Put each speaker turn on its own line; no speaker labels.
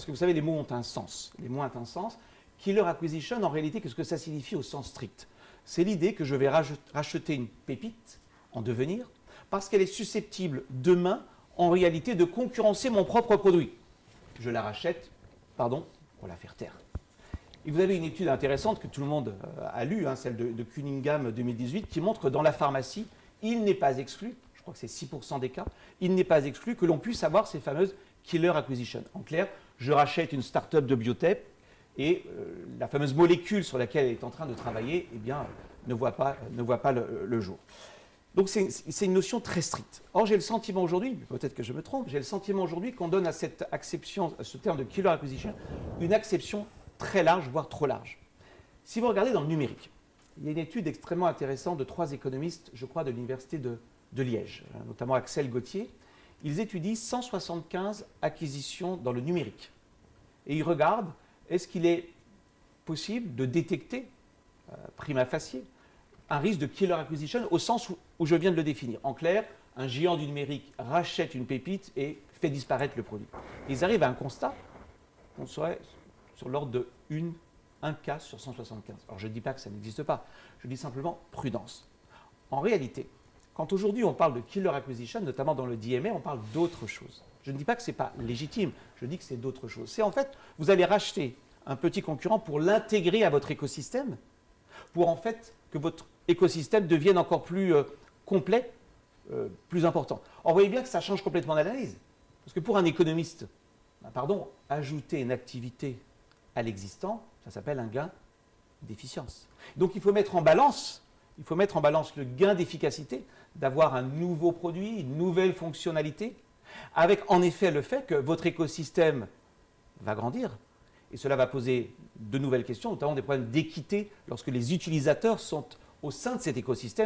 Parce que vous savez, les mots ont un sens. Les mots ont un sens. Killer acquisition, en réalité, qu'est-ce que ça signifie au sens strict? C'est l'idée que je vais racheter une pépite en devenir parce qu'elle est susceptible demain, en réalité, de concurrencer mon propre produit. Je la rachète, pardon, pour la faire taire. Et vous avez une étude intéressante que tout le monde a lue, hein, celle de Cunningham 2018, qui montre que dans la pharmacie, il n'est pas exclu, je crois que c'est 6% des cas, il n'est pas exclu que l'on puisse avoir ces fameuses killer acquisition. En clair, je rachète une start-up de biotech et la fameuse molécule sur laquelle elle est en train de travailler, eh bien, ne voit pas le jour. Donc c'est une notion très stricte. Or, j'ai le sentiment aujourd'hui, peut-être que je me trompe, j'ai le sentiment aujourd'hui qu'on donne à cette acception, à ce terme de killer acquisition, une acception très large, voire trop large. Si vous regardez dans le numérique, il y a une étude extrêmement intéressante de 3 économistes, je crois, de l'université de Liège, notamment Axel Gauthier. Ils étudient 175 acquisitions dans le numérique. Et ils regardent, est-ce qu'il est possible de détecter, prima facie, un risque de killer acquisition au sens où je viens de le définir. En clair, un géant du numérique rachète une pépite et fait disparaître le produit. Ils arrivent à un constat qu'on serait sur l'ordre de un cas sur 175. Alors je ne dis pas que ça n'existe pas, je dis simplement prudence. En réalité, quand aujourd'hui on parle de killer acquisition, notamment dans le DMA, on parle d'autre chose. Je ne dis pas que ce n'est pas légitime, je dis que c'est d'autre chose. C'est en fait, vous allez racheter un petit concurrent pour l'intégrer à votre écosystème, pour en fait que votre écosystème devienne encore plus complet, plus important. Or, vous voyez bien que ça change complètement d'analyse. Parce que pour un économiste, ajouter une activité à l'existant, ça s'appelle un gain d'efficience. Donc il faut mettre en balance, le gain d'efficacité, d'avoir un nouveau produit, une nouvelle fonctionnalité, avec en effet le fait que votre écosystème va grandir. Et cela va poser de nouvelles questions, notamment des problèmes d'équité lorsque les utilisateurs sont au sein de cet écosystème.